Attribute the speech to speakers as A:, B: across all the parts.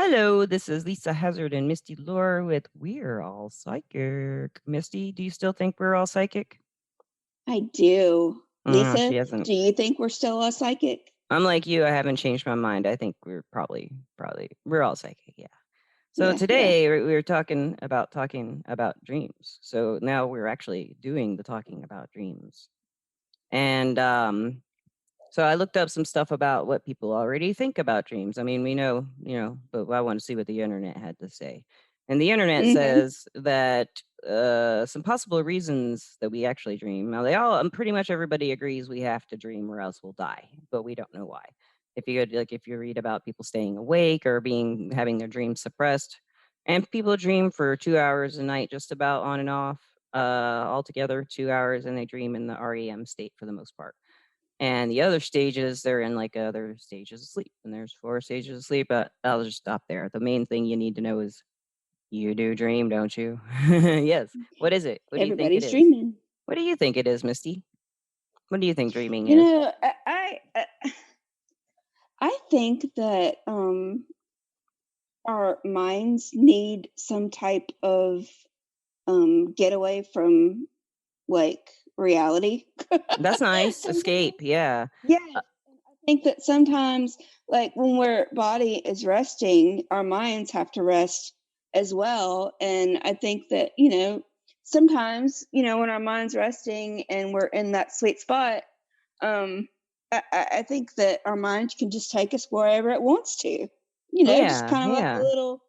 A: Hello, this is Lisa Hazard and Misty Lore with We're All Psychic. Misty, do you still think we're all psychic?
B: I do.
A: She
B: Lisa,
A: hasn't.
B: do you think we're still a psychic?
A: I'm like you, I haven't changed my mind. I think we're probably we're all psychic, yeah. So
B: Yeah, yeah.
A: today we were talking about dreams. So now we're actually doing the talking about dreams. And so I looked up some stuff about what people already think about dreams. I mean, we know, but I want to see what the internet had to say. And the internet
B: Mm-hmm.
A: says that some possible reasons that we actually dream. Now, pretty much everybody agrees we have to dream or else we'll die, but we don't know why. If you read about people staying awake or having their dreams suppressed, and people dream for 2 hours a night, just about on and off, altogether 2 hours, and they dream in the REM state for the most part. And the other stages, they're in like other stages of sleep. And there's 4 stages of sleep, but I'll just stop there. The main thing you need to know is you do dream, don't you? Yes. What is it? What do you think it
B: Everybody's
A: is?
B: dreaming.
A: What do you think it is, Misty? What do you think dreaming
B: You
A: is?
B: know, I think that our minds need some type of getaway from like reality.
A: That's nice.
B: Sometimes,
A: Escape. Yeah.
B: yes.
A: Uh,
B: And I think that sometimes, like when our body is resting, our minds have to rest as well. And I think that, sometimes, when our mind's resting and we're in that sweet spot, um, I think that our mind can just take us wherever it wants to, just
A: yeah.
B: kind of like a
A: Yeah.
B: little,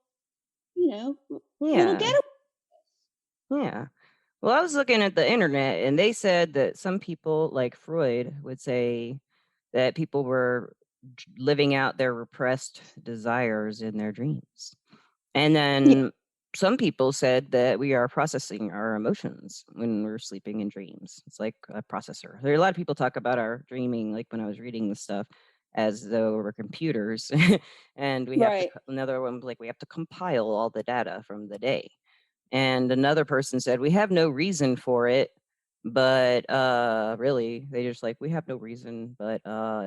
B: you know, little
A: Yeah.
B: getaway.
A: Yeah. Well, I was looking at the internet and they said that some people, like Freud, would say that people were living out their repressed desires in their dreams. And
B: Yeah,
A: then some people said that we are processing our emotions when we're sleeping in dreams. It's like a processor. There are a lot of people talk about our dreaming, like when I was reading this stuff, as though we're computers, and we have to.
B: right.
A: Another one like we have to compile all the data from the day. And another person said we have no reason for it, but really they just like we have no reason, but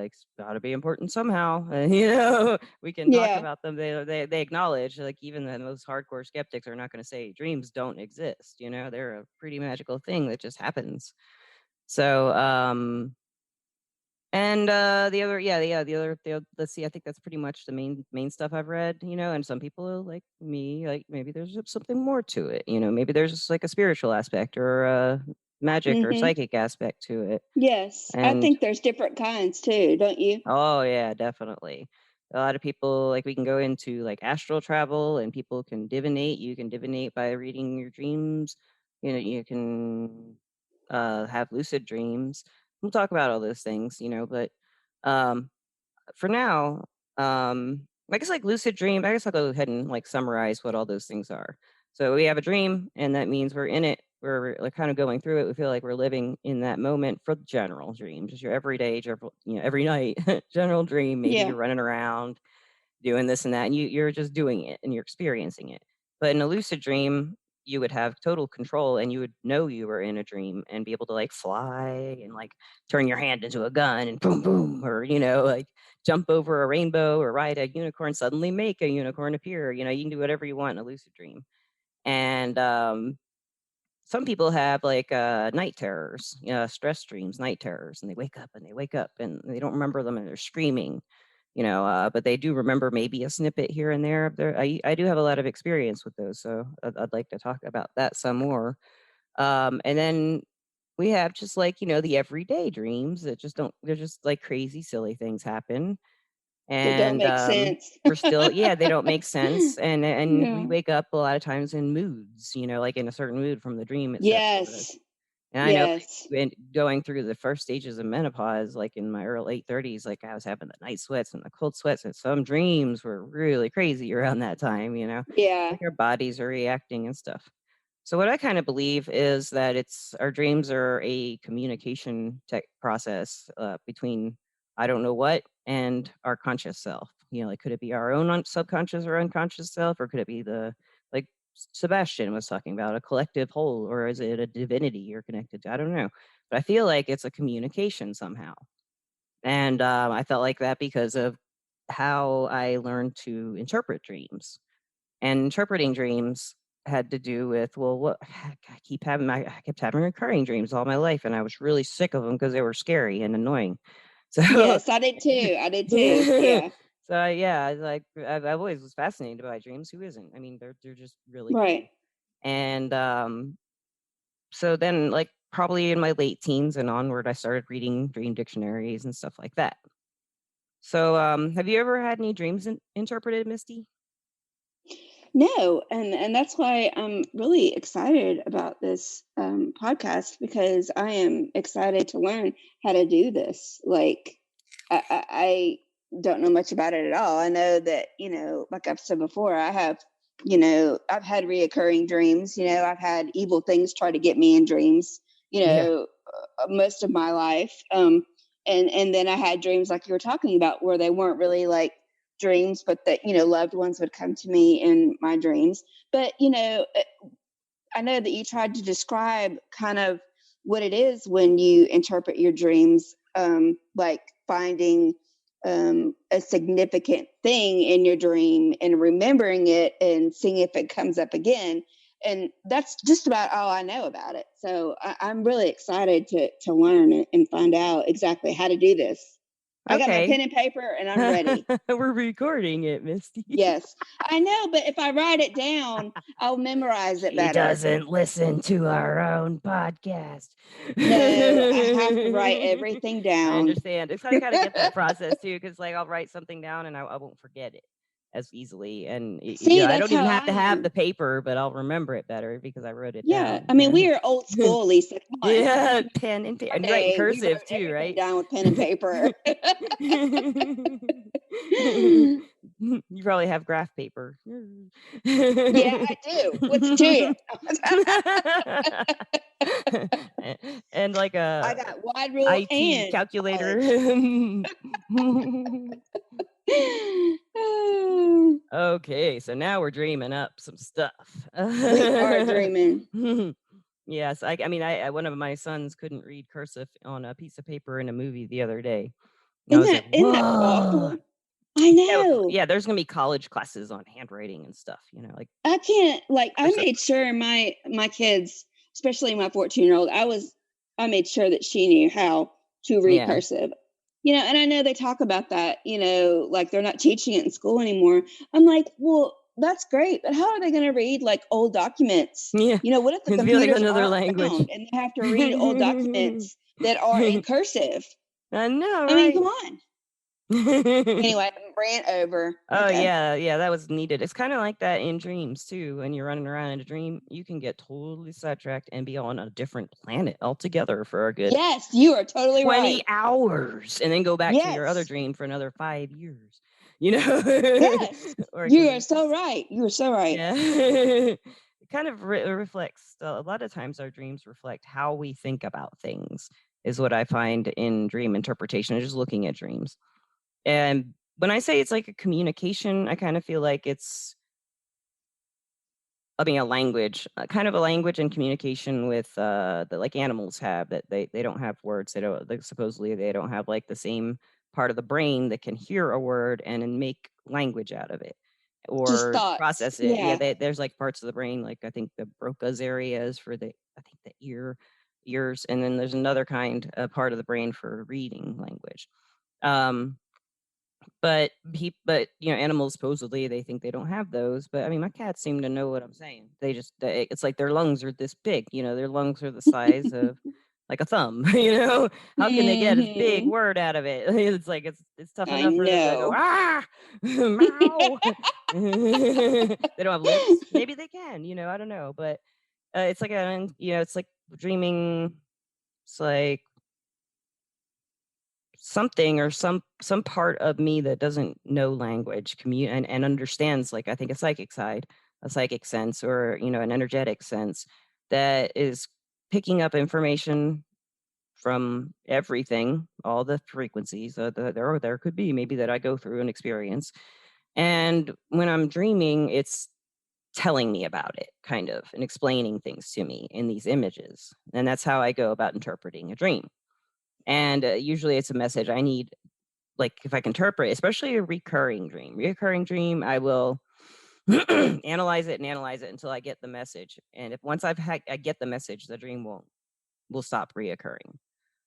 A: it's got to be important somehow. And we can talk
B: Yeah.
A: about them. They acknowledge, like, even the most hardcore skeptics are not going to say dreams don't exist. They're a pretty magical thing that just happens. So and the other, yeah, let's see. I think that's pretty much the main stuff I've read. And some people like me, like maybe there's something more to it. Maybe there's like a spiritual aspect or a magic or
B: Hmm.
A: psychic aspect to it.
B: Yes. I
A: And
B: think there's different kinds too, don't you?
A: oh yeah, definitely. A lot of people, like, we can go into like astral travel, and people can divinate. You can divinate by reading your dreams. You can have lucid dreams. We'll talk about all those things, but um for now, I guess like lucid dream, I guess I'll go ahead and like summarize what all those things are. So we have a dream, and that means we're in it. We're like kind of going through it. We feel like we're living in that moment for general dreams, just your everyday, every night general dream. Maybe
B: Yeah.
A: you're running around doing this and that, and you're just doing it and you're experiencing it. But in a lucid dream, you would have total control, and you would know you were in a dream and be able to like fly and like turn your hand into a gun and boom boom, or like jump over a rainbow or ride a unicorn, suddenly make a unicorn appear. You can do whatever you want in a lucid dream. And some people have like night terrors, stress dreams, night terrors, and they wake up and they don't remember them, and they're screaming, but they do remember maybe a snippet here and there. I do have a lot of experience with those, so I'd like to talk about that some more. And then we have just like, the everyday dreams that just don't, they're just like crazy, silly things happen.
B: That don't
A: And
B: make sense.
A: we're still, yeah, they don't make sense. And we
B: Yeah.
A: wake up a lot of times in moods, like in a certain mood from the dream it sets for us.
B: Yes.
A: And I know, like,
B: Yes.
A: going through the first stages of menopause, like in my early late 30s, like I was having the night sweats and the cold sweats, and some dreams were really crazy around that time,
B: Yeah.
A: like our bodies are reacting and stuff. So what I kind of believe is that it's our dreams are a communication tech process between I don't know what and our conscious self. Like, could it be our own subconscious or unconscious self, or could it be the, like Sebastian was talking about, a collective whole, or is it a divinity you're connected to? I don't know, but I feel like it's a communication somehow. And I felt like that because of how I learned to interpret dreams. And interpreting dreams had to do with, well, what heck, I kept having recurring dreams all my life, and I was really sick of them because they were scary and annoying. So
B: Yes, I did too. I did too. Yeah.
A: so yeah, like I've always was fascinated by dreams. Who isn't? I mean, they're just really
B: Right.
A: cool. And so then, like probably in my late teens and onward, I started reading dream dictionaries and stuff like that. So, have you ever had any dreams interpreted, Misty?
B: No, and that's why I'm really excited about this podcast because I am excited to learn how to do this. Like, I don't know much about it at all. I know that like I've said before, I have I've had reoccurring dreams. I've had evil things try to get me in dreams.
A: Yeah.
B: Most of my life, and then I had dreams like you were talking about where they weren't really like dreams, but that loved ones would come to me in my dreams. But I know that you tried to describe kind of what it is when you interpret your dreams, like finding a significant thing in your dream and remembering it and seeing if it comes up again. And that's just about all I know about it. So I'm really excited to learn and find out exactly how to do this. I got my
A: Okay.
B: pen and paper and I'm ready.
A: We're recording it, Misty.
B: Yes, I know, but if I write it down, I'll memorize it
A: She
B: better.
A: doesn't listen to our own podcast.
B: No, I have to write everything
A: I
B: down.
A: understand. It's I gotta get that process too, because like I'll write something down and I won't forget it as easily. And
B: See,
A: I
B: that's
A: don't
B: how
A: even have
B: I
A: to have
B: am.
A: the paper, but I'll remember it better because I wrote it
B: Yeah,
A: down.
B: I mean, we are old school, Lisa. Come on.
A: Yeah, pen and paper.
B: Our
A: And you write in
B: day, we
A: cursive
B: wrote
A: too,
B: everything
A: right?
B: down with pen and paper.
A: You probably have graph paper.
B: Yeah, I do. What's to you?
A: And like
B: I
A: a
B: got wide rule
A: IT
B: and
A: calculator.
B: college.
A: Okay, so now we're dreaming up some stuff.
B: We are dreaming.
A: Yes, I mean, one of my sons couldn't read cursive on a piece of paper in a movie the other day, and I was like,
B: Isn't that
A: "Whoa!"
B: awful? I
A: Yeah,
B: know.
A: yeah. There's gonna be college classes on handwriting and stuff, like
B: I can't like I
A: cursive.
B: made sure my kids, especially my 14-year-old, I made sure that she knew how to read
A: Yeah,
B: cursive. And I know they talk about that, like they're not teaching it in school anymore. I'm like, well, that's great, but how are they going to read like old documents?
A: yeah.
B: What if the
A: It'd be like
B: computers
A: another
B: aren't
A: language.
B: around and they have to read old documents that are in cursive?
A: I know,
B: I mean,
A: right?
B: come on. Anyway, rant over.
A: Oh,
B: Okay.
A: yeah, yeah, that was needed. It's kinda like that in dreams too. When you're running around in a dream, you can get totally sidetracked and be on a different planet altogether for a good
B: Yes, you are totally
A: 20
B: right.
A: hours and then go back to your other
B: Yes.
A: dream for another 5 years, you know?
B: Yes,
A: Or it
B: you
A: can
B: are
A: be
B: so right. You are so right.
A: yeah. It kind of reflects a lot of times our dreams reflect how we think about things, is what I find in dream interpretation, just looking at dreams. And when I say it's like a communication, I kind of feel like it's, I mean, a language, kind of a language and communication with that like animals have, that they don't have words. They don't, like, supposedly they don't have like the same part of the brain that can hear a word and then make language out of it
B: Just
A: or
B: thoughts.
A: process it. Yeah,
B: Yeah.
A: there's like parts of the brain, like I think the Broca's area is for I think the ears, and then there's another kind, part of the brain for reading language. Um, but animals supposedly they think they don't have those, but I mean, my cats seem to know what I'm saying. It's like their lungs are this big, their lungs are the size of like a thumb, you know? How can they get a big
B: Mhm.
A: word out of it? It's like it's tough
B: I
A: enough for them to go,
B: know.
A: "Ah, meow." They don't have lips. Maybe they can, I don't know, but, it's like it's like dreaming. It's like something or some part of me that doesn't know language and understands, like I think a psychic side, a psychic sense, or an energetic sense that is picking up information from everything, all the frequencies there could be maybe that I go through and experience. And when I'm dreaming, it's telling me about it kind of and explaining things to me in these images, and that's how I go about interpreting a dream. And usually it's a message I need like, if I can interpret, especially a recurring dream, I will analyze it until I get the message, and if once I get the message, the dream will stop reoccurring.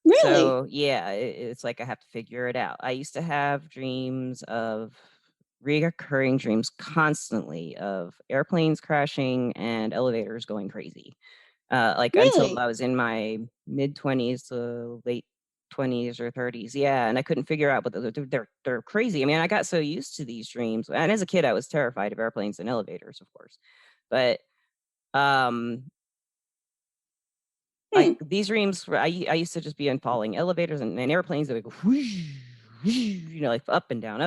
B: Really?
A: So, yeah, it's like I have to figure it out. I used to have dreams of reoccurring dreams constantly of airplanes crashing and elevators going crazy, like, until
B: Really?
A: I was in my mid-20s to late 20s or 30s, yeah, and I couldn't figure out, but they're crazy. I mean, I got so used to these dreams, and as a kid, I was terrified of airplanes and elevators, of course, but, um
B: Hmm.
A: like, these dreams were I used to just be in falling elevators and airplanes that would go whoosh, whoosh, like, up and down,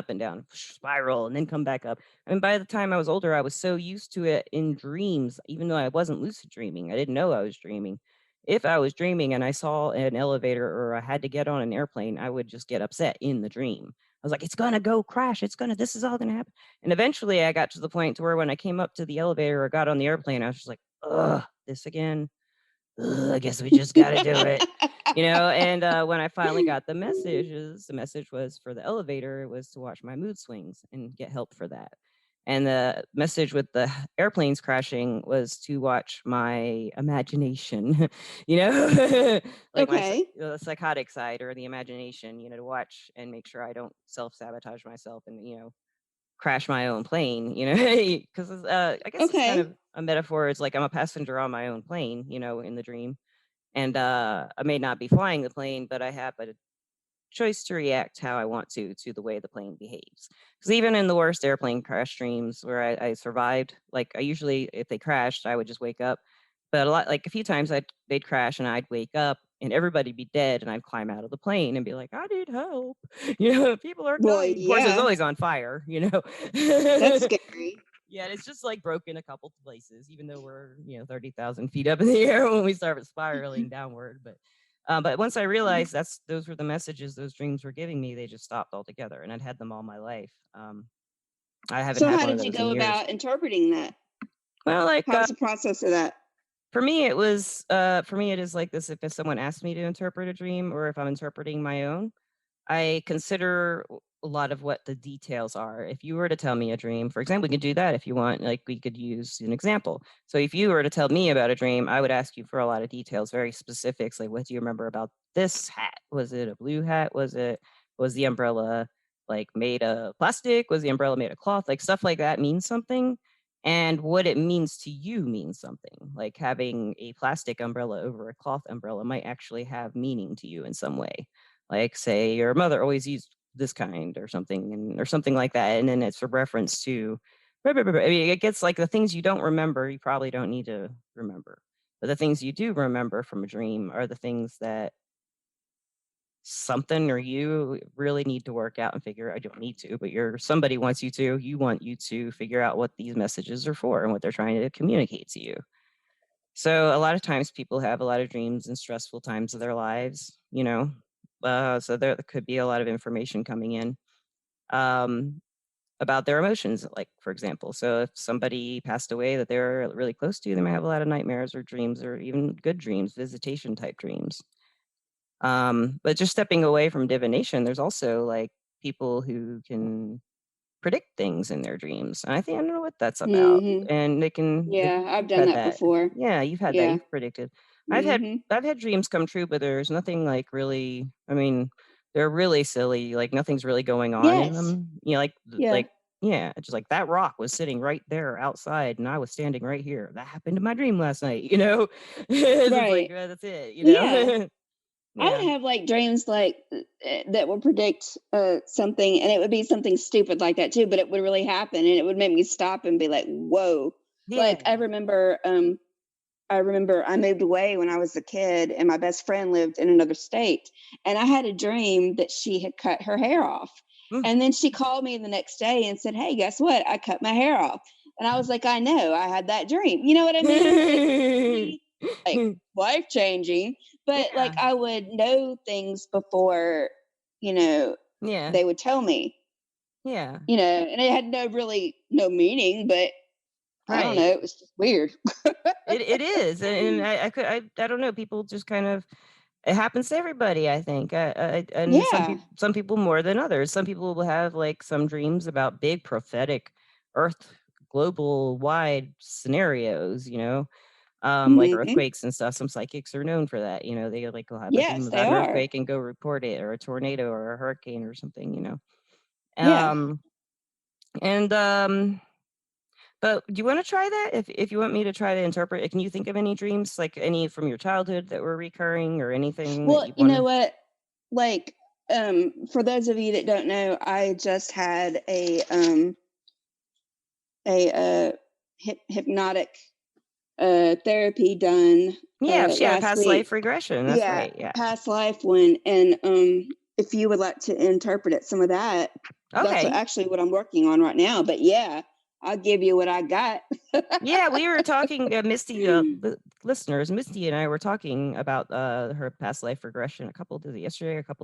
A: spiral, and then come back up, and by the time I was older, I was so used to it in dreams, even though I wasn't lucid dreaming, I didn't know I was dreaming. If I was dreaming and I saw an elevator or I had to get on an airplane, I would just get upset in the dream. I was like, "It's gonna go crash, this is all gonna happen," and eventually, I got to the point to where when I came up to the elevator or got on the airplane, I was just like, "Ugh, this again? Ugh, I guess we just gotta do it." And, when I finally got the message was for the elevator, it was to watch my mood swings and get help for that. And the message with the airplanes crashing was to watch my imagination, you know? Like
B: Okay.
A: the psychotic side or the imagination, to watch and make sure I don't self-sabotage myself and, crash my own plane, 'cause I guess it's kind
B: Okay.
A: of a metaphor. It's like I'm a passenger on my own plane, in the dream, and, I may not be flying the plane, but I have a choice to react how I want to the way the plane behaves. Because even in the worst airplane crash dreams where I survived, like, I usually if they crashed, I would just wake up, but a few times they'd crash and I'd wake up and everybody'd be dead and I'd climb out of the plane and be like, "I need help." "People are
B: Well,
A: dying." Of course, it was
B: yeah.
A: always on fire.
B: That's scary.
A: Yeah, and it's just, like, broken a couple places, even though we're, 30,000 feet up in the air when we start spiraling downward, but once I realized those were the messages those dreams were giving me, they just stopped altogether, and I'd had them all my life. I haven't
B: So
A: had
B: how
A: one of
B: did you
A: those in
B: go
A: years.
B: about interpreting that?
A: Well,
B: How was the process of that?
A: for me, it is like this: if someone asks me to interpret a dream or if I'm interpreting my own, I consider a lot of what the details are. If you were to tell me a dream, for example, we could do that if you want, like, we could use an example. So if you were to tell me about a dream, I would ask you for a lot of details, very specifics, like, what do you remember about this hat? Was it a blue hat? Was the umbrella, like, made of plastic? Was the umbrella made of cloth? Like, stuff like that means something, and what it means to you means something. Like, having a plastic umbrella over a cloth umbrella might actually have meaning to you in some way. Like, say your mother always used this kind or something or something like that, and then it's a reference to blah, blah, blah, blah. I mean, it gets like the things you don't remember, you probably don't need to remember. But the things you do remember from a dream are the things that something or you really need to work out and figure I don't need to, but somebody wants you want you to figure out what these messages are for and what they're trying to communicate to you. So a lot of times people have a lot of dreams in stressful times of their lives. So there could be a lot of information coming in um, about their emotions, like for example. So if somebody passed away that they're really close to, they might have a lot of nightmares or dreams or even good dreams, visitation type dreams. But just stepping away from divination, there's also like people who can predict things in their dreams. And I don't know what that's about.
B: Mhm.
A: And if
B: Yeah, I've
A: you've
B: done
A: had
B: that
A: that.
B: before.
A: Yeah, you've had that.
B: Yeah.
A: You've predicted. I've had
B: Mhm.
A: I've had dreams come true, but there's nothing like really I mean, they're really silly, like nothing's really going on in
B: Yes.
A: them.
B: Yeah.
A: Yeah, it's just like that rock was sitting right there outside and I was standing right here. That happened in my dream last night. It's just like
B: Right.
A: that's it, you
B: Yeah.
A: know?
B: I
A: Yeah.
B: would have like dreams like that would predict something, and it would be something stupid like that too, but it would really happen, and it would make me stop and be like, "Whoa!" Like
A: Yeah.
B: I remember I moved away when I was a kid, and my best friend lived in another state. And I had a dream that she had cut her hair off.
A: Mm.
B: And then she called me the next day and said, "Hey, guess what? I cut my hair off." And I was like, "I know, I had that dream." You know what I mean? It could be like life changing, but like
A: Yeah.
B: I would know things before, you know,
A: Yeah.
B: they would tell me,
A: Yeah.
B: and it had no meaning, but I don't
A: Right.
B: know, it was just weird.
A: It is, and I don't know, people just kind of It happens to everybody, I think, and
B: Yeah.
A: some people more than others. Some people will have, like, some dreams about big prophetic Earth global wide scenarios, like
B: Mhm.
A: earthquakes and stuff. Some psychics are known for that, they, like, will have a dream
B: Yes, they
A: about an
B: are.
A: earthquake and go report it, or a tornado or a hurricane or something.
B: Yeah.
A: Um, and, but do you wanna try that? If you want me to try to interpret, can you think of any dreams, like, any from your childhood that were recurring or anything that
B: Well,
A: you
B: you know
A: wanna.
B: what? Like, for those of you that don't know, I just had a hypnotic therapy done
A: Yeah, she had a
B: last
A: past life
B: week.
A: regression, that's
B: Yeah,
A: right, yeah.
B: past life one, and if you would like to interpret it, some of that, that's
A: Okay.
B: actually what I'm working on right now. But yeah, I'll give you what I got.
A: Yeah, we were talking, Misty, listeners, Misty and I were talking about, her past life regression a couple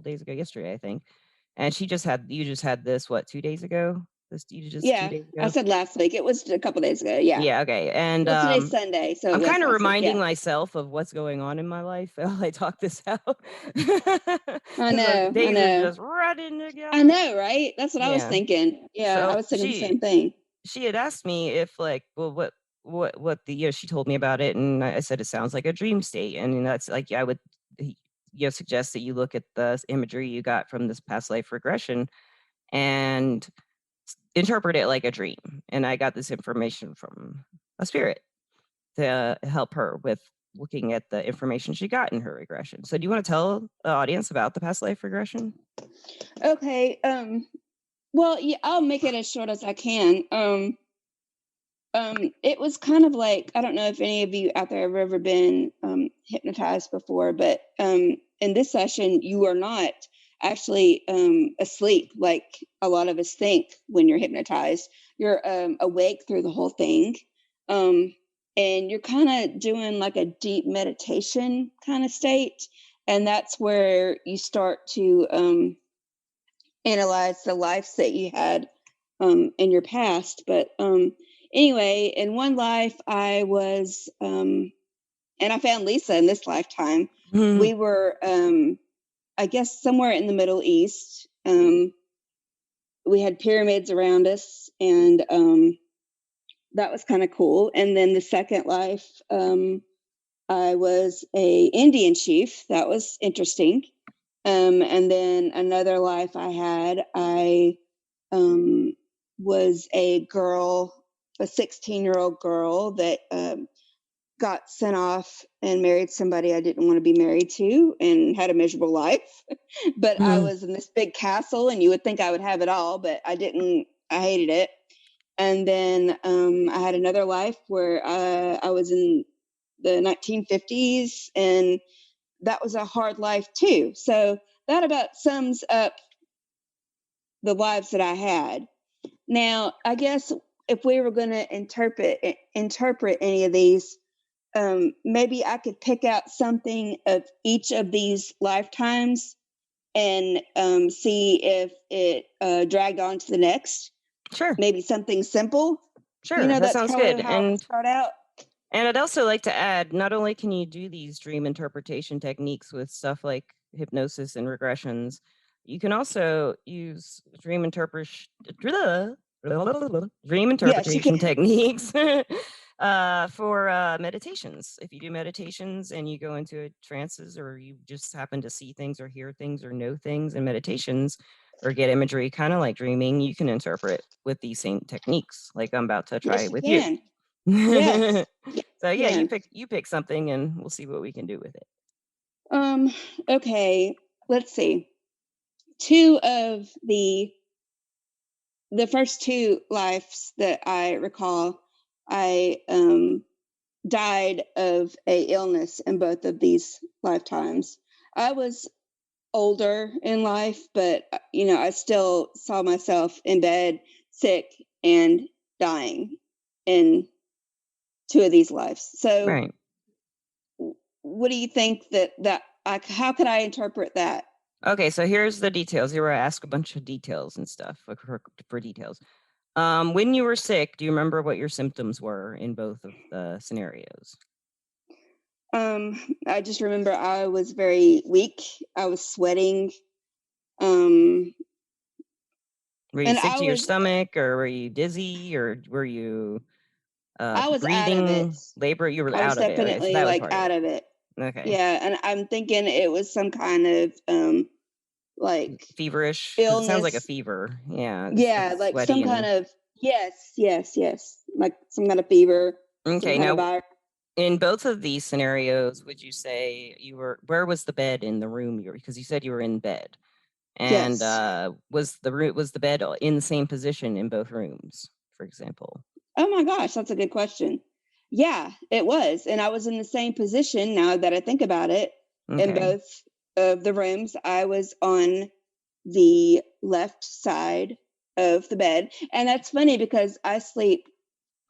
A: days ago yesterday, I think, and you just had this, what, 2 days ago? This you just 2
B: Yeah,
A: days
B: I
A: ago?
B: said last week. It was a couple days ago. Yeah.
A: Yeah, okay, and,
B: Well, today's Sunday, so
A: I'm
B: it was
A: kinda
B: last week.
A: reminding
B: Yeah.
A: myself of what's going on in my life while I talk this out.
B: I
A: 'Cause the
B: know. I
A: days are
B: know.
A: just running
B: I
A: together.
B: know, right? That's what I was
A: Yeah.
B: thinking. Yeah, I
A: So
B: was thinking the same thing.
A: she had asked me if, like, well, what the she told me about it, and I said, "It sounds like a dream state," and that's like, I would, y suggest that you look at the imagery you got from this past life regression and interpret it like a dream, and I got this information from a spirit to help her with looking at the information she got in her regression. So do you wanna tell the audience about the past life regression?
B: Okay. Well, yeah, I'll make it as short as I can. It was kind of like, I don't know if any of you out there have ever been hypnotized before, but in this session, you are not actually asleep like a lot of us think when you're hypnotized. You're awake through the whole thing. Um, and you're kind of doing like a deep meditation kind of state. And that's where you start to analyze the lives that you had in your past. But anyway, in one life, and I found Lisa in this lifetime.
A: Mhm.
B: We were, I guess, somewhere in the Middle East. We had pyramids around us, and that was kind of cool. And then the second life, I was a Indian chief. That was interesting. And then another life I had, I um, was a girl, a 16-year-old girl that got sent off and married somebody I didn't want to be married to and had a miserable life. But I
A: Mhm.
B: was in this big castle, and you would think I would have it all, but I didn't. I hated it. And then I had another life where I was in the 1950s, and that was a hard life too. So that about sums up the lives that I had. Now, I guess if we were going to interpret any of these, maybe I could pick out something of each of these lifetimes and see if it dragged on to the next.
A: Sure,
B: Maybe something simple.
A: sure, that
B: That's
A: sounds
B: probably
A: good,
B: how I would start out.
A: and I'd also like to add, not only can you do these dream interpretation techniques with stuff like hypnosis and regressions, you can also use dream
B: Yes, you
A: interpretation
B: can.
A: techniques for meditations. If you do meditations and you go into trances, or you just happen to see things or hear things or know things in meditations, or get imagery, kind of like dreaming, you can interpret with these same techniques, like I'm about to try
B: Yes, you
A: with you.
B: can. Yes. Yes,
A: So
B: you
A: yeah,
B: can.
A: you pick something and we'll see what we can do with it.
B: Um, okay, let's see. Two of the first two lives that I recall, I died of a illness in both of these lifetimes. I was older in life, but I still saw myself in bed, sick and dying in two of these lives. So,
A: Right.
B: what do you think that how could I interpret that?
A: Okay, so here's the details. You were asked a bunch of details and stuff for details. When you were sick, do you remember what your symptoms were in both of the scenarios?
B: I just remember I was very weak. I was sweating. Um,
A: Were you
B: and
A: sick to your stomach, or were you dizzy, or were you
B: I was out of it.
A: breathing, labor? You were
B: I was
A: out of it. Okay, so
B: definitely
A: that was
B: like
A: part of
B: out
A: it.
B: of it.
A: Okay.
B: Yeah, and I'm thinking it was some kind of like
A: Feverish, because it sounds like a
B: illness.
A: fever. Yeah, just like
B: Yeah, like some
A: sweaty
B: kind
A: and
B: of yes, yes, yes. Like some kind of fever, some
A: okay.
B: kind of
A: Now,
B: virus.
A: in both of these scenarios, would you say you were where was the bed in the room you were because you said you were in bed. And
B: Yes.
A: was the bed in the same position in both rooms, for example?
B: Oh my gosh, that's a good question. Yeah, it was. And I was in the same position now that I think about it in
A: Okay.
B: both of the rooms. I was on the left side of the bed. And that's funny because I sleep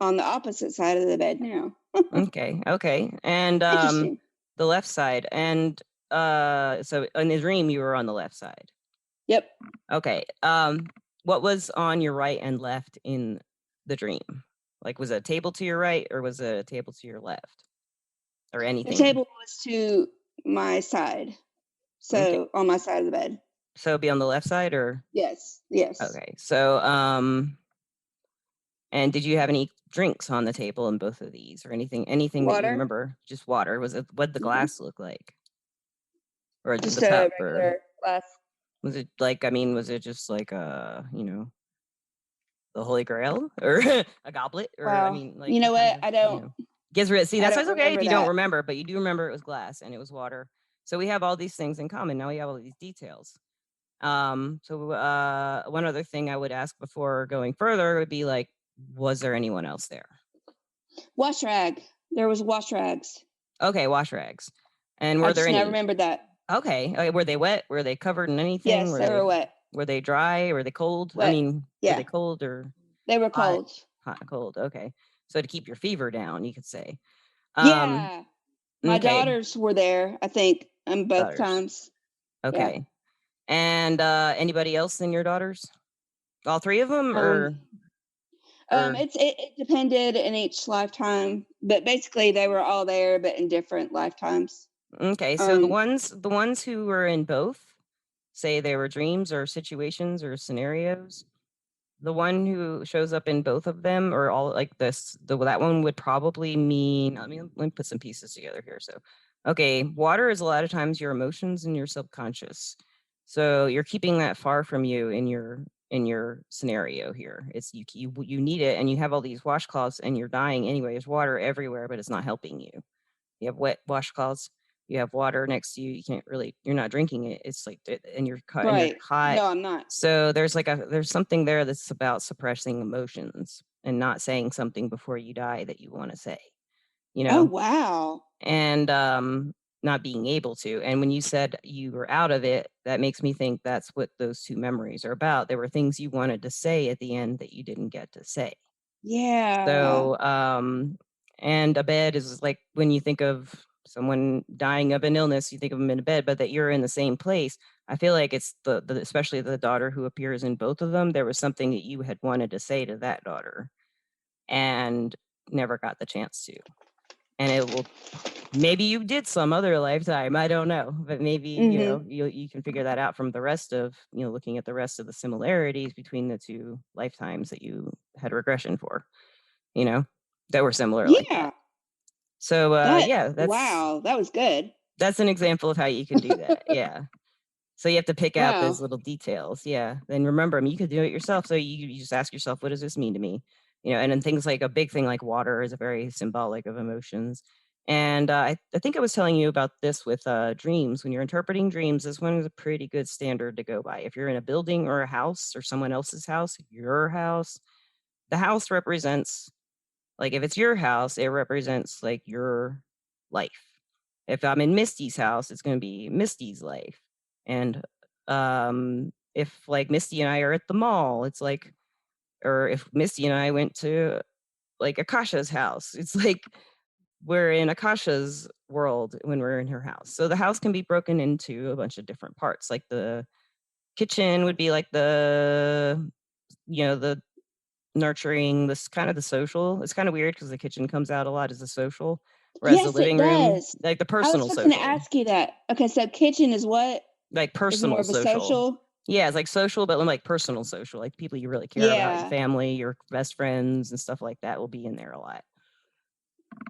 B: on the opposite side of the bed now.
A: Okay. Okay. And
B: Interesting.
A: the left side. And so in the dream you were on the left side.
B: Yep.
A: Okay. What was on your right and left in the dream? Like was it a table to your right or was it a table to your left? Or
B: The
A: anything?
B: table was to my side.
A: Okay.
B: So on my side of the bed.
A: So be on the left side or
B: Yes. Yes.
A: okay. So and did you have any drinks on the table in both of these or anything that you
B: Water.
A: remember? Just water? Was it what the
B: Hmm.
A: glass look like? Or the
B: Just a
A: cup or
B: regular glass.
A: was it like I mean, was it just like the Holy Grail or a goblet? Or I
B: Wow.
A: mean like
B: You know
A: what kind
B: what?
A: of, gets rid see
B: I
A: that's why
B: don't
A: it's okay if
B: remember
A: you don't
B: that.
A: remember, but you do remember it was glass and it was water. So we have all these things in common. Now we have all these details. One other thing I would ask before going further would be like, was there anyone else there?
B: Wash rag. There was wash rags.
A: Okay, wash rags. And
B: I
A: were there
B: just now
A: any
B: remembered that.
A: okay, were they wet? Were they covered in anything?
B: Yes, they were wet.
A: Were they dry? Were they cold? I
B: Wet.
A: mean, were they
B: Yeah,
A: cold or
B: they were
A: hot?
B: cold.
A: Hot and cold, okay. So to keep your fever down, you could say. Um,
B: Yeah. My
A: okay,
B: daughters were there, I think, both
A: daughters.
B: times. Yeah.
A: Okay. And anybody else in your daughters? All three of them
B: Um,
A: or
B: it depended in each lifetime, but basically they were all there, but in different lifetimes.
A: okay, so
B: Um,
A: the ones who were in both, say they were dreams or situations or scenarios, the one who shows up in both of them or all like this, that one would probably mean, let me put some pieces together here. So, okay, water is a lot of times your emotions and your subconscious. So you're keeping that far from you in your scenario here. It's you need it and you have all these washcloths and you're dying anyway. There's water everywhere, but it's not helping you. You have wet washcloths. You have water next to you. You can't really. You're not drinking it. It's like, and you're cut and you're
B: right.
A: hot.
B: No, I'm not.
A: So there's something there that's about suppressing emotions and not saying something before you die that you want to say. You
B: Oh,
A: know,
B: wow.
A: and not being able to. And when you said you were out of it, that makes me think that's what those two memories are about. There were things you wanted to say at the end that you didn't get to say.
B: Yeah.
A: So, and a bed is like when you think of someone dying of an illness, you think of them in a bed, but that you're in the same place. I feel like it's especially the daughter who appears in both of them. There was something that you had wanted to say to that daughter and never got the chance to. And it will maybe you did some other lifetime. I don't know, but maybe
B: Mhm.
A: you can figure that out from the rest of looking at the rest of the similarities between the two lifetimes that you had regression for you know, that were similar like that.
B: Yeah.
A: So,
B: That
A: yeah,
B: wow, that was good.
A: that's an example of how you can do that. Yeah. So you have to pick out those
B: Wow.
A: little details. Yeah. Then remember, I mean, you could do it yourself. So you just ask yourself, what does this mean to me? And then things like a big thing like water is a very symbolic of emotions. And I think I was telling you about this with dreams. When you're interpreting dreams, this one is a pretty good standard to go by. If you're in a building or a house or someone else's house, your house, the house represents like if it's your house, it represents like your life. If I'm in Misty's house, it's going to be Misty's life. And if like Misty and I are at the mall, it's like, or if Misty and I went to like Akasha's house, it's like we're in Akasha's world when we're in her house. So the house can be broken into a bunch of different parts. Like the kitchen would be like the nurturing, this kind of the social. It's kind of weird because the kitchen comes out a lot as a social. whereas the
B: Yes, it
A: living room,
B: does.
A: like the
B: I was
A: personal
B: fixing to
A: social,
B: ask you that. Okay, so kitchen is what?
A: like
B: Is more
A: personal
B: of a
A: social.
B: social?
A: Yeah, it's like social, but like personal social, like people you really care about, your
B: Yeah.
A: family, your best friends, and stuff like that will be in there a lot.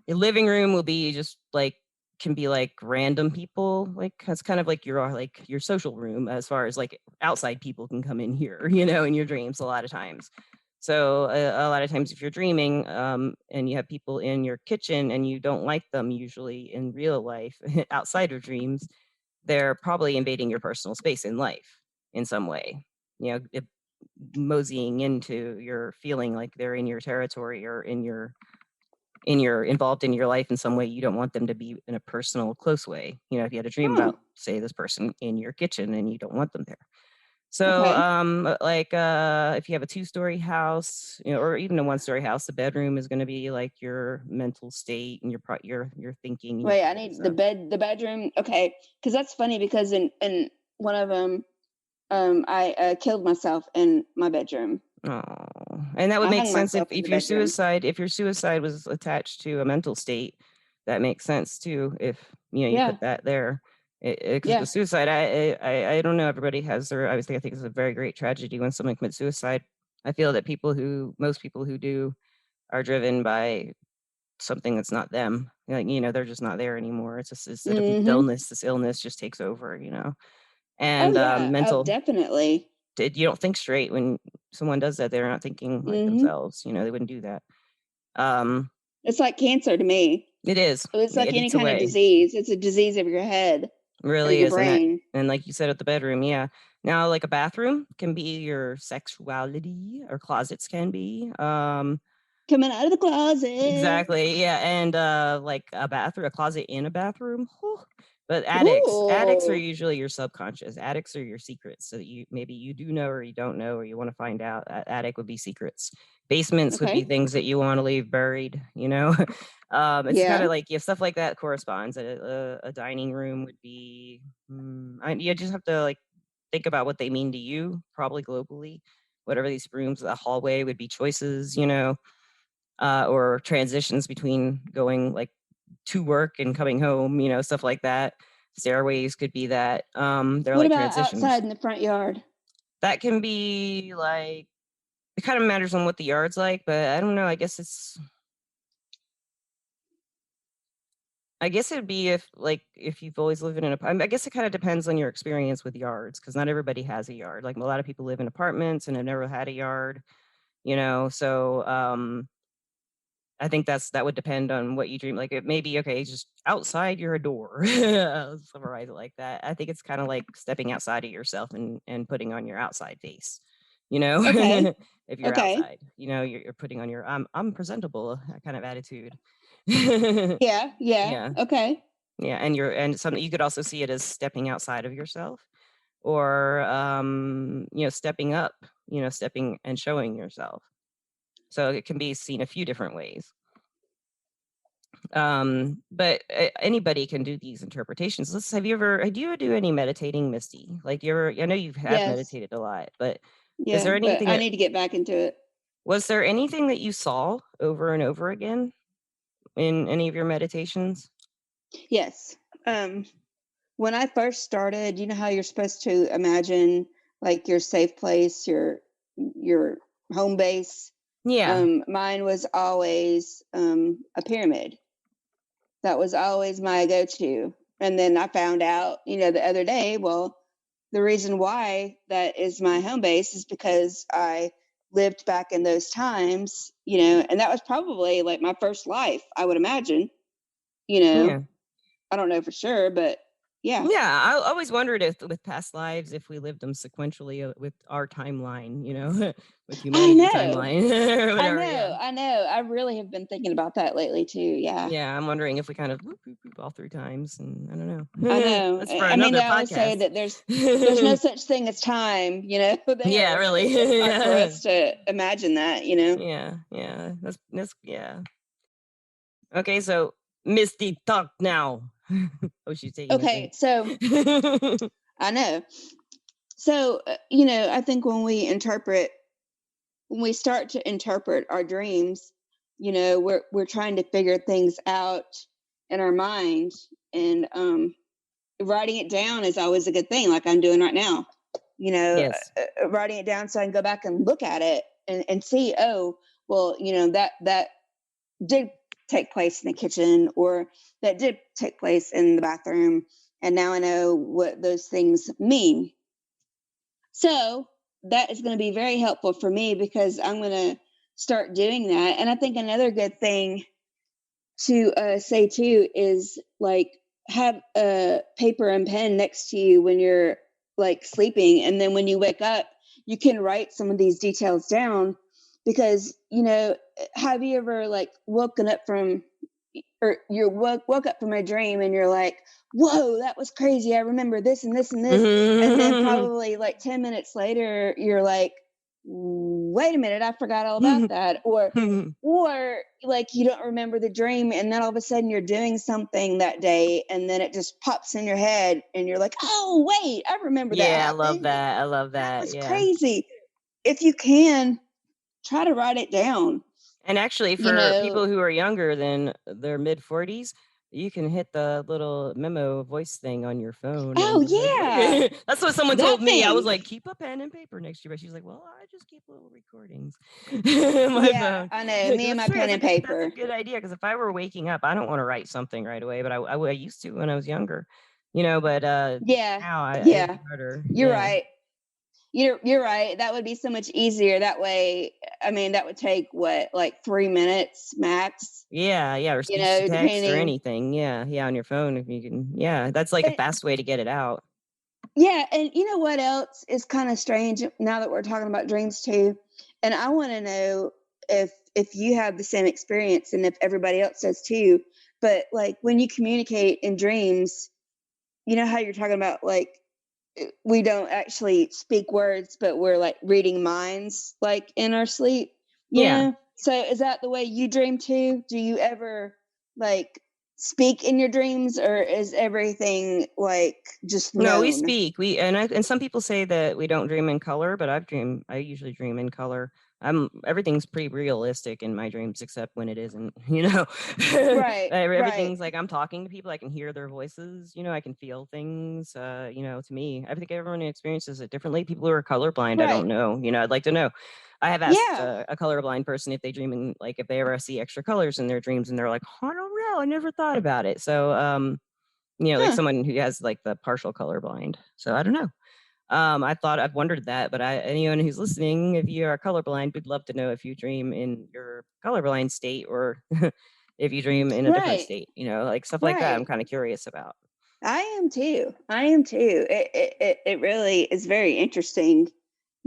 A: Your living room will be just like can be like random people, like that's kind of like your social room as far as like outside people can come in here, in your dreams a lot of times. So a lot of times if you're dreaming and you have people in your kitchen and you don't like them usually in real life outside of dreams, they're probably invading your personal space in life in some way. Moseying into your feeling like they're in your territory or in your involved in your life in some way you don't want them to be in a personal close way. If you had a dream
B: Oh,
A: about say this person in your kitchen and you don't want them there. So
B: okay.
A: if you have a 2-story house, or even a 1-story house, the bedroom is going to be like your mental state and your thinking and your
B: Wait, I
A: feeling
B: need
A: stuff.
B: the bedroom. Okay, because that's funny because in one of them, I killed myself in my bedroom.
A: Oh, and that would
B: I
A: make
B: hung
A: sense if
B: myself in the bedroom.
A: if your suicide was attached to a mental state, that makes sense too. If you
B: Yeah,
A: put that there, because
B: yeah.
A: with suicide, I don't know. Everybody has their. I think it's a very great tragedy when someone commits suicide. I feel that most people who do are driven by something that's not them. Like they're just not there anymore. It's just instead of
B: Mm-hmm.
A: illness, this illness just takes over.
B: Oh
A: And
B: yeah. Oh,
A: mental
B: definitely.
A: you don't think straight when someone does that. They're not thinking like
B: Mm-hmm.
A: themselves. They wouldn't do that. Um,
B: It's like cancer to me.
A: it is.
B: It's like
A: It
B: any
A: eats
B: kind of
A: away.
B: disease. It's a disease of your head or
A: Really
B: your
A: is.
B: brain.
A: And like you said at the bedroom, yeah. Now, like a bathroom can be your sexuality, or closets can be.
B: Coming out of the closet.
A: Exactly. Yeah. And like a closet in a bathroom. Whew. But attics are
B: Ooh.
A: usually your subconscious. Attics are your secrets. So that maybe you do know or you don't know or you want to find out. Attic would be secrets. Basements would be
B: Okay.
A: things that you want to leave buried. It's kind
B: Yeah.
A: of like stuff like that corresponds. A dining room would be. You just have to like think about what they mean to you, probably globally. Whatever these rooms, the hallway would be choices. Or transitions between going like to work and coming home, stuff like that. Stairways could be that. They're
B: What
A: like
B: about
A: transitions.
B: outside in the front yard?
A: That can be like it kind of matters on what the yard's like, but I don't know. I guess it'd be if you've always lived in an apartment. I guess it kind of depends on your experience with yards because not everybody has a yard. Like a lot of people live in apartments and have never had a yard, So I think that would depend on what you dream. Like it may be okay, just outside your door. I'll summarize it like that. I think it's kind of like stepping outside of yourself and putting on your outside face.
B: Okay.
A: If you're
B: Okay.
A: outside, you're putting on your I'm presentable kind of attitude. Yeah,
B: Yeah. Yeah. Okay.
A: yeah, and something you could also see it as stepping outside of yourself, or stepping up, stepping and showing yourself. So it can be seen a few different ways. But anybody can do these interpretations. Have you ever do you do any meditating, Misty? Like, do you ever? I know you have
B: Yes.
A: meditated a lot, but is
B: Yeah.
A: there
B: But
A: anything
B: I
A: that
B: need to get back into it.
A: was there anything that you saw over and over again in any of your meditations?
B: Yes. When I first started, you know how you're supposed to imagine like your safe place, your home base.
A: Yeah,
B: Mine was always a pyramid. That was always my go-to. And then I found out, the other day, well, the reason why that is my home base is because I lived back in those times, and that was probably like my first life, I would imagine, you know.
A: yeah.
B: I don't know for sure, but yeah.
A: Yeah, I always wondered if with past lives, if we lived them sequentially with our timeline, with
B: I
A: humanity
B: know.
A: timeline or
B: I
A: whatever. Yeah.
B: know. I know. I really have been thinking about that lately too. Yeah.
A: Yeah, I'm wondering if we kind of whoop, whoop, whoop all 3 times, and I don't
B: I
A: know.
B: know.
A: That's for
B: I mean,
A: another
B: they always say
A: podcast.
B: that there's no such thing as time,
A: Yeah,
B: there.
A: really.
B: So it's hard for
A: Yeah.
B: us to imagine that.
A: Yeah, yeah. That's yeah. Okay, so Misty, talk now. Oh, she's taking a
B: Okay,
A: drink.
B: so I know. So, I think when we start to interpret our dreams, we're trying to figure things out. in our mind, and writing it down is always a good thing, like I'm doing right now.
A: Yes.
B: Writing it down so I can go back and look at it and see, oh, well, that did take place in the kitchen, or that did take place in the bathroom, and now I know what those things mean. So that is going to be very helpful for me, because I'm going to start doing that. And I think another good thing to say too is, like, have a paper and pen next to you when you're like sleeping, and then when you wake up you can write some of these details down, because have you ever like woken up from, or you woke up from a dream and you're like, whoa, that was crazy, I remember this and this and this, and then probably like 10 minutes later you're like, wait a minute, I forgot all about that. Or like you don't remember the dream, and then all of a sudden you're doing something that day, and then it just pops in your head and you're like, oh wait, I remember that
A: Yeah, I love
B: happened.
A: that. I love
B: That
A: that.
B: was
A: Yeah.
B: crazy. If you can, try to write it down.
A: And actually,
B: you
A: for
B: know
A: people who are younger than their mid 40s, you can hit the little memo voice thing on your phone and
B: oh
A: be like,
B: yeah,
A: okay. That's what someone
B: that
A: told me. I was
B: thing.
A: like, keep a pen and paper next to you. But she's like, well, I just keep little recordings in my
B: Yeah,
A: phone.
B: I know, me and
A: That's
B: my
A: true.
B: pen and
A: That's a
B: paper.
A: good idea. Because if I were waking up, I don't want to write something right away, but I used to when I was younger, but
B: Yeah,
A: now it'd
B: yeah,
A: be harder.
B: you're
A: Yeah.
B: right. You're right. That would be so much easier that way. I mean, that would take what, like 3 minutes max,
A: Yeah, yeah, or speech to text or
B: depending.
A: anything. Yeah, yeah, on your phone if you can. Yeah, that's like a
B: And,
A: fast way to get it out.
B: yeah, and you know what else is kind of strange now that we're talking about dreams too? And I want to know if you have the same experience and if everybody else does too. But like when you communicate in dreams, you know how you're talking about, like, we don't actually speak words, but we're like reading minds, like in our sleep,
A: Yeah.
B: So is that the way you dream too? Do you ever like speak in your dreams, or is everything like just
A: No, we
B: known?
A: speak. And some people say that we don't dream in color, but I usually dream in color. Everything's pretty realistic in my dreams except when it isn't,
B: Right, right,
A: Everything's like I'm talking to people, I can hear their voices, I can feel things, to me. I think everyone experiences it differently. People who are colorblind, I
B: right.
A: don't know, I'd like to know. I have asked
B: Yeah,
A: a colorblind person if they dream in, like, if they ever see extra colors in their dreams, and they're like, I don't know, I never thought about it. So, like
B: huh.
A: someone who has like the partial colorblind. So I don't know. I've wondered that, but anyone who's listening, if you are colorblind, we'd love to know if you dream in your colorblind state, or if you dream in a different
B: Right,
A: state, like stuff like that. I'm
B: right.
A: kind of curious about.
B: I am too. I am too. It really is very interesting.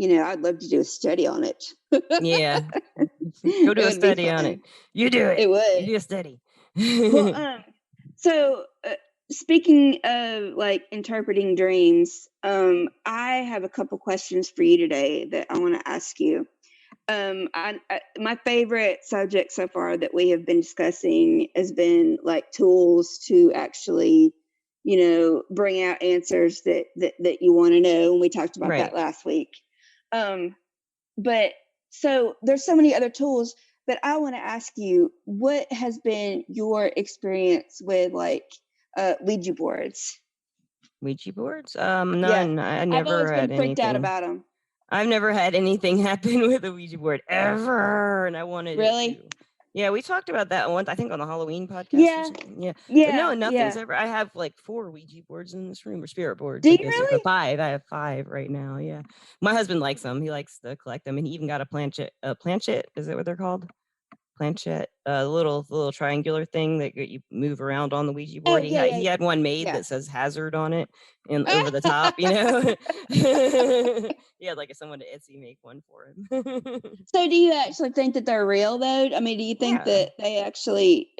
B: I'd love to do a study on it.
A: Yeah. Go
B: It
A: do a
B: would be
A: study on it.
B: fun.
A: You do it.
B: It
A: You
B: would.
A: do a study.
B: Well, so speaking of like interpreting dreams, I have a couple questions for you today that I want to ask you. My favorite subject so far that we have been discussing has been like tools to actually, bring out answers that you want to know. And we talked about that
A: Right.
B: last week. Um, but so there's so many other tools, but I want to ask you, what has been your experience with like Ouija boards?
A: Ouija boards?
B: Yeah,
A: None. I
B: I've
A: never
B: always been
A: had
B: freaked out
A: anything.
B: about them.
A: I've never had anything happen with a Ouija board ever, and I wanted it
B: Really?
A: to. Yeah, we talked about that once, I think on the Halloween podcast or
B: Yeah,
A: something. Yeah. But no,
B: yeah,
A: nothing's
B: yeah.
A: ever. I have like 4 Ouija boards in this room, or spirit
B: Do
A: boards, I
B: you
A: guess. Or
B: really?
A: 5. I have 5 right now. Yeah. My husband likes them. He likes to collect them, and he even got a planchette. A planchette, is that what they're called? Planchette, little triangular thing that you move around on the Ouija
B: Oh,
A: board.
B: yeah,
A: He
B: yeah,
A: had one made
B: yeah.
A: that says hazard on it and over the top, He had like someone to Etsy make one for him.
B: So do you actually think that they're real though? I mean, do you think
A: Yeah.
B: that they actually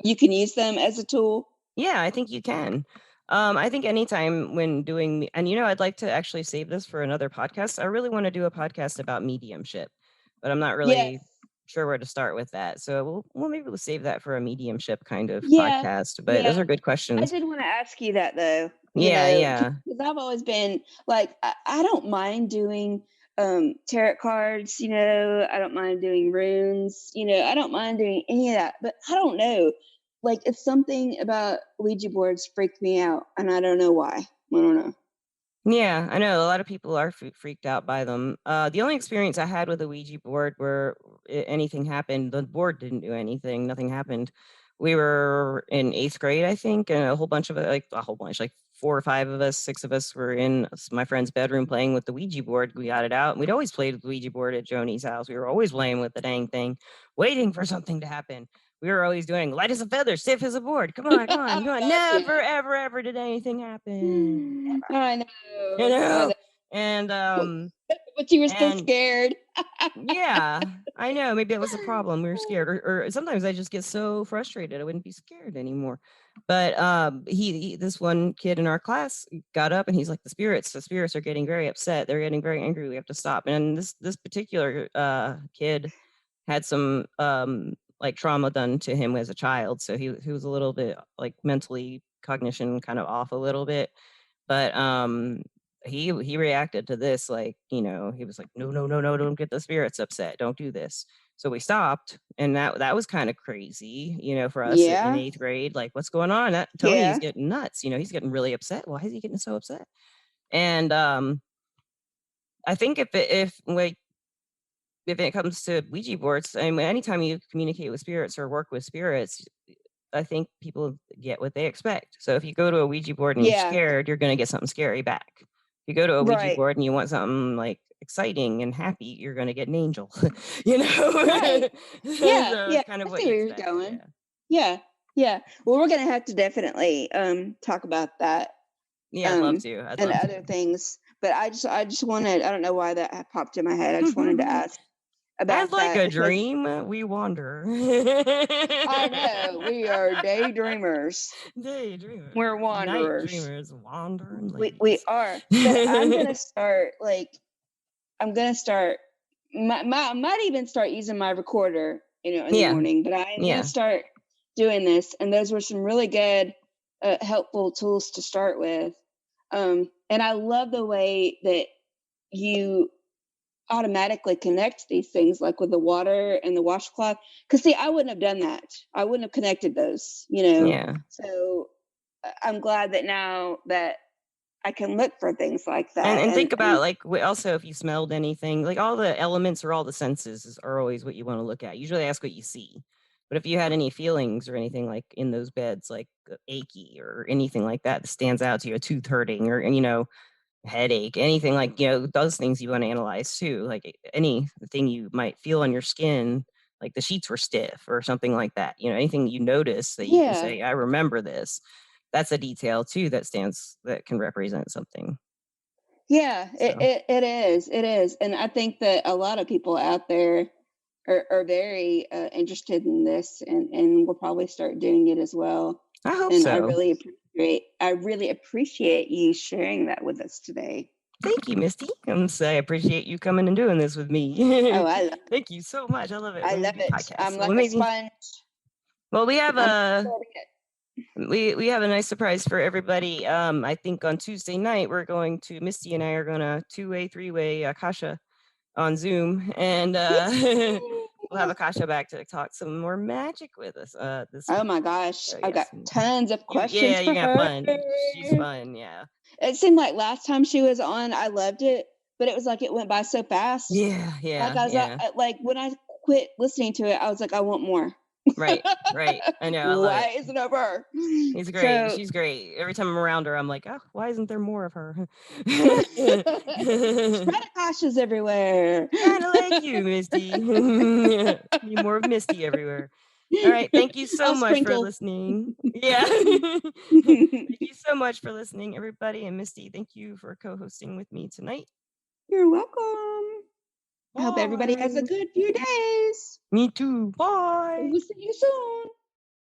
B: you can use them as a tool?
A: Yeah, I think you can. I think anytime when doing, and I'd like to actually save this for another podcast. I really want to do a podcast about mediumship, but I'm not
B: Yes.
A: really sure where to start with that. So maybe we'll save that for a mediumship kind of
B: Yeah.
A: podcast. But those
B: Yeah.
A: are good
B: I
A: questions.
B: did want to ask you that though,
A: Yeah, yeah,
B: because I've always been like, I don't mind doing tarot cards, I don't mind doing runes, I don't mind doing any of that, but I don't know. like, it's something about Ouija boards freaked me out, and I don't know why. I don't know.
A: Yeah, I know a lot of people are freaked out by them. The only experience I had with a Ouija board where anything happened, the board didn't do anything, nothing happened. We were in 8th grade, I think, and a whole bunch of like a whole bunch, like 4 or 5 of us, 6 of us were in my friend's bedroom playing with the Ouija board. We got it out. And we'd always played with the Ouija board at Joni's house. We were always playing with the dang thing, waiting for something to happen. We were always doing light as a feather, stiff as a board. Come on, come on, come on.
B: Gotcha.
A: Never, ever, ever did anything happen.
B: I
A: You
B: know, I
A: know?
B: know.
A: And,
B: But you were so
A: and
B: scared.
A: yeah, I know, maybe that was the problem, we were scared, or sometimes I just get so frustrated, I wouldn't be scared anymore. But, he this one kid in our class got up and he's like, the spirits are getting very upset, they're getting very angry, we have to stop." And this particular, kid had some, like, trauma done to him as a child, so he was a little bit, like, mentally cognition kind of off a little bit. But, he reacted to this like, he was like, "No, no, no, no, don't get the spirits upset. Don't do this." So we stopped, and that was kinda crazy, for us in
B: Yeah,
A: 8th grade, like, "What's going on? Tony is
B: yeah,
A: getting nuts, he's getting really upset. Why is he getting so upset?" And, I think if it comes to Ouija boards, I mean, anytime you communicate with spirits or work with spirits, I think people get what they expect. So if you go to a Ouija board and you're
B: yeah,
A: scared, you're gonna get something scary back. If you go to a Ouija
B: right,
A: board and you want something like exciting and happy, you're gonna get an angel. You
B: right.
A: know?
B: Yeah,
A: So
B: yeah,
A: it's kind of
B: I
A: what
B: see
A: you
B: where you're
A: expect.
B: going.
A: Yeah.
B: Yeah, yeah. Well, we're gonna have to definitely, talk about that,
A: Yeah, I'd love
B: um,
A: to. I'd
B: and
A: love
B: other things, but I just wanted I don't know why that had popped in my head, I just wanted to
A: to.
B: ask
A: As
B: about
A: like
B: that
A: a
B: because
A: dream, we wander.
B: I know, we are daydreamers. We're
A: Daydreamers, night
B: wanderers.
A: dreamers, wandering
B: We
A: ladies.
B: are, but I'm gonna start, like I'm gonna start I might even start using my recorder, in the
A: Yeah,
B: morning, but I'm gonna
A: yeah.
B: start doing this, and those were some really good, helpful tools to start with. And I love the way that you automatically connect these things, like with the water and the washcloth. Because see, I wouldn't have done that. I wouldn't have connected those.
A: Yeah.
B: So I'm glad that now that I can look for things like
A: And
B: that,
A: and think
B: and
A: about, like, also if you smelled anything, like, all the elements or all the senses are always what you wanna look at. Usually ask what you see. But if you had any feelings or anything, like, in those beds, like, achy or anything like that stands out to you, a tooth hurting or, headache, anything like, those things you wanna analyze too, like, anything you might feel on your skin, like the sheets were stiff or something like that, anything you notice that you can
B: yeah,
A: say, "I remember this." That's a detail too that can represent something.
B: yeah,
A: So
B: it is, and I think that a lot of people out there are very interested in this, and will probably start doing it as well.
A: I hope
B: And
A: so.
B: I really appreciate you sharing that with us today.
A: Thank you, Misty. I appreciate you coming and doing this with me.
B: Oh,
A: Thank you so much. I love it
B: I
A: when we
B: love
A: do
B: it.
A: podcasts.
B: I'm
A: So
B: like a
A: maybe
B: sponge.
A: well, we have
B: I'm
A: a
B: absorbing it.
A: we have a nice surprise for everybody. I think on Tuesday night Misty and I are gonna two-way, three-way Akasha on Zoom, and we'll have
B: Yay!
A: Akasha back to talk some more magic with us this
B: Oh
A: week.
B: my gosh,
A: So
B: I've got
A: yes,
B: tons of questions
A: you're
B: for
A: gonna have
B: her.
A: fun. She's fun. Yeah.
B: It seemed like last time she was on, I loved it, but it was like it went by so fast.
A: Yeah.
B: Like
A: Yeah.
B: I was
A: Yeah.
B: like when I quit listening to it, I was like, I want more.
A: Right. Right. I know. I love it.
B: Why isn't it over?
A: He's great.
B: So
A: She's great. Every time I'm around her, I'm like, "Oh, why isn't there more of her?"
B: spread Akashas everywhere.
A: Kinda like you, Misty. Need more of Misty everywhere. Alright, thank you so
B: I'll
A: much for
B: sprinkle.
A: listening. Yeah. Thank you so much for listening, everybody, and Misty, thank you for co-hosting with me tonight.
B: You're welcome. I hope everybody has a
A: Bye.
B: good few days.
A: Me too. Bye.
B: We'll see you soon.